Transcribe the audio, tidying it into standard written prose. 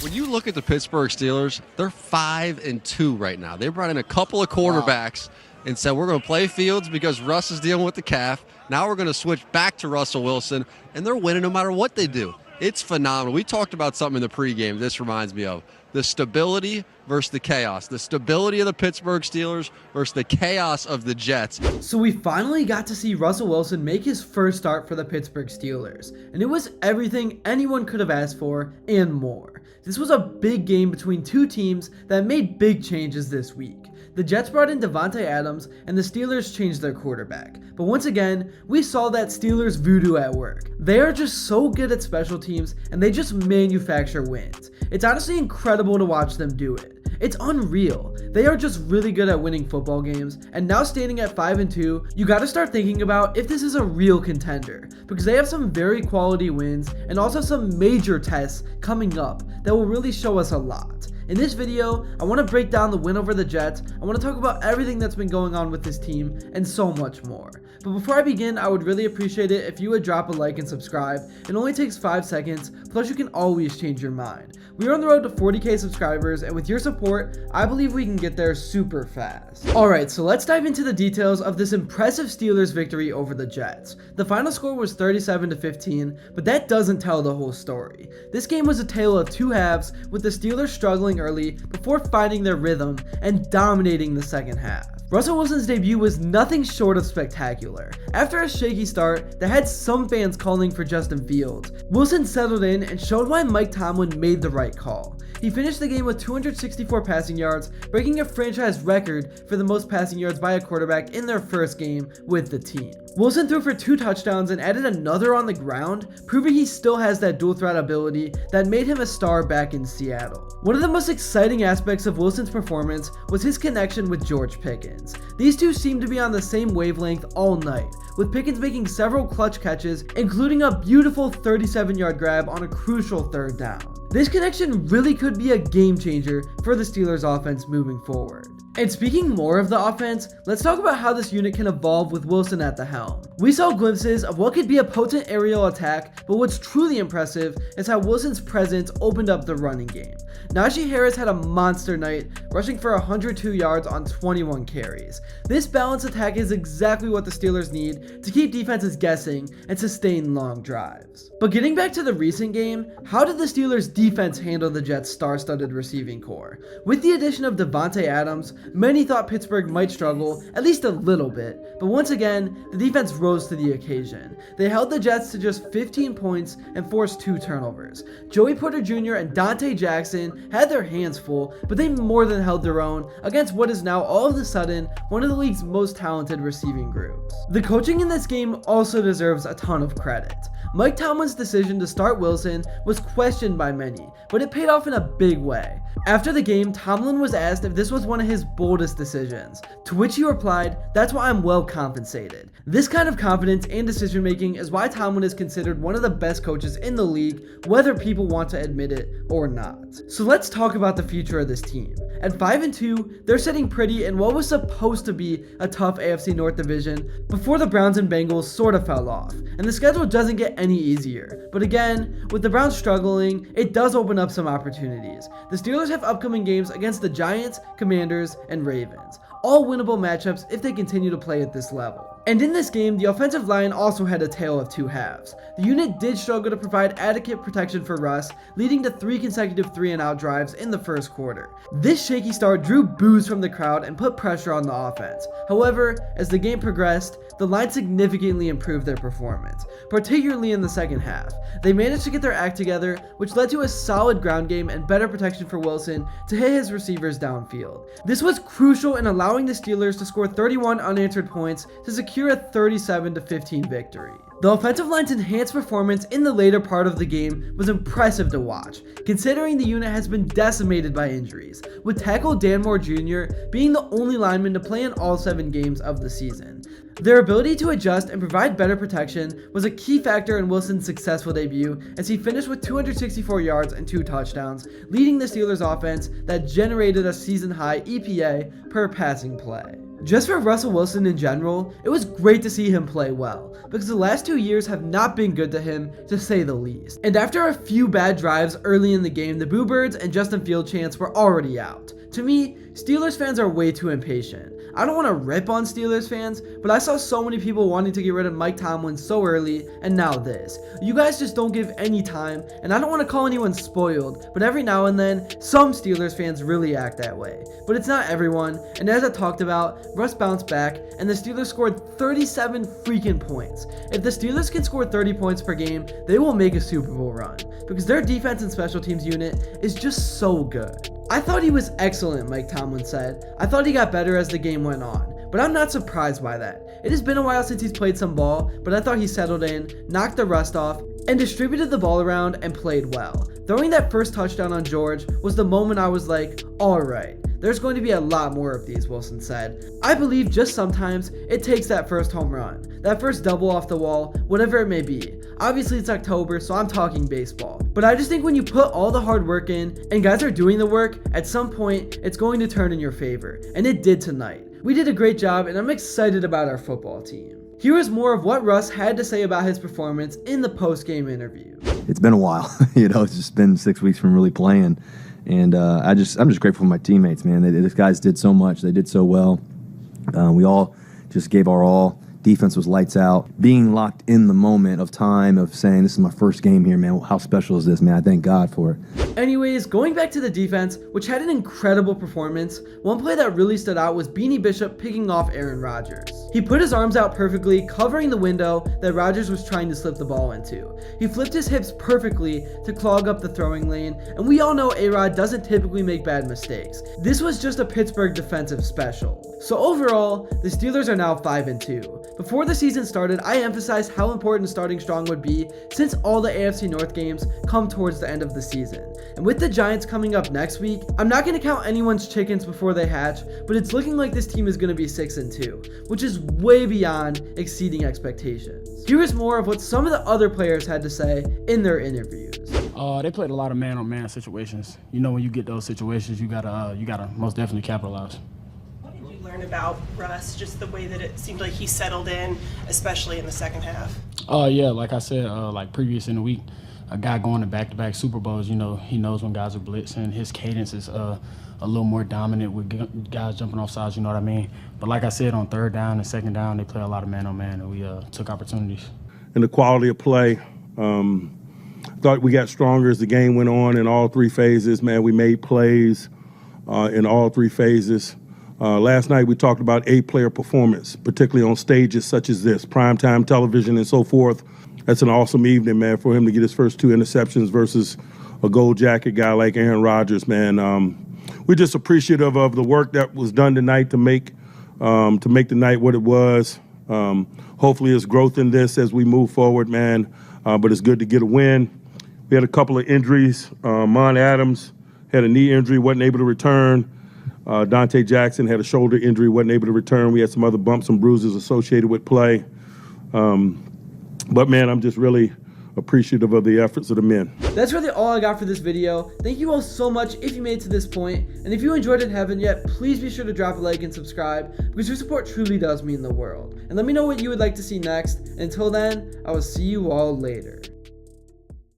When you look at the Pittsburgh Steelers, they're 5-2 right now. They brought in a couple of quarterbacks and said, we're going to play Fields because Russ is dealing with the calf. Now we're going to switch back to Russell Wilson, and they're winning no matter what they do. It's phenomenal. We talked about something in the pregame this reminds me of. The stability versus the chaos. The stability of the Pittsburgh Steelers versus the chaos of the Jets. So we finally got to see Russell Wilson make his first start for the Pittsburgh Steelers, and it was everything anyone could have asked for and more. This was a big game between two teams that made big changes this week. The Jets brought in Davanate Adams, and the Steelers changed their quarterback. But once again, we saw that Steelers voodoo at work. They are just so good at special teams, and they just manufacture wins. It's honestly incredible to watch them do it. It's unreal. They are just really good at winning football games, and now standing at 5-2, you gotta start thinking about if this is a real contender, because they have some very quality wins and also some major tests coming up that will really show us a lot. In this video, I want to break down the win over the Jets, I want to talk about everything that's been going on with this team, and so much more. But before I begin, I would really appreciate it if you would drop a like and subscribe. It only takes 5 seconds, plus you can always change your mind. We are on the road to 40k subscribers, and with your support, I believe we can get there super fast. Alright, so let's dive into the details of this impressive Steelers victory over the Jets. The final score was 37-15, but that doesn't tell the whole story. This game was a tale of two halves, with the Steelers struggling early before finding their rhythm and dominating the second half. Russell Wilson's debut was nothing short of spectacular. After a shaky start that had some fans calling for Justin Fields, Wilson settled in and showed why Mike Tomlin made the right call. He finished the game with 264 passing yards, breaking a franchise record for the most passing yards by a quarterback in their first game with the team. Wilson threw for 2 touchdowns and added another on the ground, proving he still has that dual threat ability that made him a star back in Seattle. One of the most exciting aspects of Wilson's performance was his connection with George Pickens. These two seemed to be on the same wavelength all night, with Pickens making several clutch catches, including a beautiful 37-yard grab on a crucial 3rd down. This connection really could be a game changer for the Steelers offense moving forward. And speaking more of the offense, let's talk about how this unit can evolve with Wilson at the helm. We saw glimpses of what could be a potent aerial attack, but what's truly impressive is how Wilson's presence opened up the running game. Najee Harris had a monster night, rushing for 102 yards on 21 carries. This balanced attack is exactly what the Steelers need to keep defenses guessing and sustain long drives. But getting back to the recent game, how did the Steelers defense handle the Jets' star-studded receiving core? With the addition of Davanate Adams, many thought Pittsburgh might struggle, at least a little bit, but once again, the defense rose to the occasion. They held the Jets to just 15 points and forced 2 turnovers. Joey Porter Jr. and Dante Jackson had their hands full, but they more than held their own against what is now all of a sudden one of the league's most talented receiving groups. The coaching in this game also deserves a ton of credit. Mike Tomlin's decision to start Wilson was questioned by many, but it paid off in a big way. After the game, Tomlin was asked if this was one of his boldest decisions, to which he replied, "That's why I'm well compensated." This kind of confidence and decision making is why Tomlin is considered one of the best coaches in the league, whether people want to admit it or not. So let's talk about the future of this team. At 5-2, they're sitting pretty in what was supposed to be a tough AFC North division before the Browns and Bengals sort of fell off, and the schedule doesn't get any easier. But again, with the Browns struggling, it does open up some opportunities. The Steelers have upcoming games against the Giants, Commanders, and Ravens. All winnable matchups if they continue to play at this level. And in this game, the offensive line also had a tale of 2 halves. The unit did struggle to provide adequate protection for Russ, leading to 3 consecutive 3-and-out drives in the first quarter. This shaky start drew boos from the crowd and put pressure on the offense. However, as the game progressed, the line significantly improved their performance, particularly in the second half. They managed to get their act together, which led to a solid ground game and better protection for Wilson to hit his receivers downfield. This was crucial in allowing the Steelers to score 31 unanswered points to secure a 37-15 victory. The offensive line's enhanced performance in the later part of the game was impressive to watch, considering the unit has been decimated by injuries, with tackle Dan Moore Jr. being the only lineman to play in all 7 games of the season. Their ability to adjust and provide better protection was a key factor in Wilson's successful debut, as he finished with 264 yards and 2 touchdowns, leading the Steelers offense that generated a season-high EPA per passing play. Just for Russell Wilson in general, it was great to see him play well, because the last 2 years have not been good to him, to say the least. And after a few bad drives early in the game, the Boo Birds and Justin Field chants were already out. To me, Steelers fans are way too impatient. I don't want to rip on Steelers fans, but I saw so many people wanting to get rid of Mike Tomlin so early, and now this. You guys just don't give any time, and I don't want to call anyone spoiled, but every now and then, some Steelers fans really act that way. But it's not everyone, and as I talked about, Russ bounced back, and the Steelers scored 37 freaking points. If the Steelers can score 30 points per game, they will make a Super Bowl run, because their defense and special teams unit is just so good. I thought he was excellent, Mike Tomlin said. I thought he got better as the game went on, but I'm not surprised by that. It has been a while since he's played some ball, but I thought he settled in, knocked the rust off, and distributed the ball around and played well. Throwing that first touchdown on George was the moment I was like, alright, there's going to be a lot more of these, Wilson said. I believe just sometimes it takes that first home run, that first double off the wall, whatever it may be. Obviously it's October, so I'm talking baseball. But I just think when you put all the hard work in, and guys are doing the work, at some point, it's going to turn in your favor. And it did tonight. We did a great job, and I'm excited about our football team. Here is more of what Russ had to say about his performance in the post-game interview. It's been a while. It's just been 6 weeks from really playing. And I'm just grateful for my teammates, man. These guys did so much. They did so well. We all just gave our all. Defense was lights out. Being locked in the moment of time of saying, this is my first game here, man. How special is this, man? I thank God for it. Anyways, going back to the defense, which had an incredible performance, one play that really stood out was Beanie Bishop picking off Aaron Rodgers. He put his arms out perfectly, covering the window that Rodgers was trying to slip the ball into. He flipped his hips perfectly to clog up the throwing lane, and we all know A-Rod doesn't typically make bad mistakes. This was just a Pittsburgh defensive special. So overall, the Steelers are now 5-2. Before the season started, I emphasized how important starting strong would be since all the AFC North games come towards the end of the season. And with the Giants coming up next week, I'm not going to count anyone's chickens before they hatch, but it's looking like this team is going to be 6-2, which is way beyond exceeding expectations. Here is more of what some of the other players had to say in their interviews. They played a lot of man-on-man situations. You know, when you get those situations, you gotta most definitely capitalize. Learn about Russ, just the way that it seemed like he settled in, especially in the second half? Yeah, like I said, like previous in the week, a guy going to back-to-back Super Bowls, you know, he knows when guys are blitzing. His cadence is a little more dominant with guys jumping off sides, you know what I mean? But like I said, on third down and second down, they play a lot of man-on-man, and we took opportunities. And the quality of play, thought we got stronger as the game went on in all three phases. Man, we made plays in all three phases. Last night we talked about 8-player performance, particularly on stages such as this, primetime television and so forth. That's an awesome evening, man, for him to get his first 2 interceptions versus a gold jacket guy like Aaron Rodgers, man. We're just appreciative of the work that was done tonight to make the night what it was. Hopefully there's growth in this as we move forward, man, but it's good to get a win. We had a couple of injuries. Davanate Adams had a knee injury, wasn't able to return. Dante Jackson had a shoulder injury, wasn't able to return. We had some other bumps and bruises associated with play. But, man, I'm just really appreciative of the efforts of the men. That's really all I got for this video. Thank you all so much if you made it to this point. And if you enjoyed it and haven't yet, please be sure to drop a like and subscribe, because your support truly does mean the world. And let me know what you would like to see next. Until then, I will see you all later.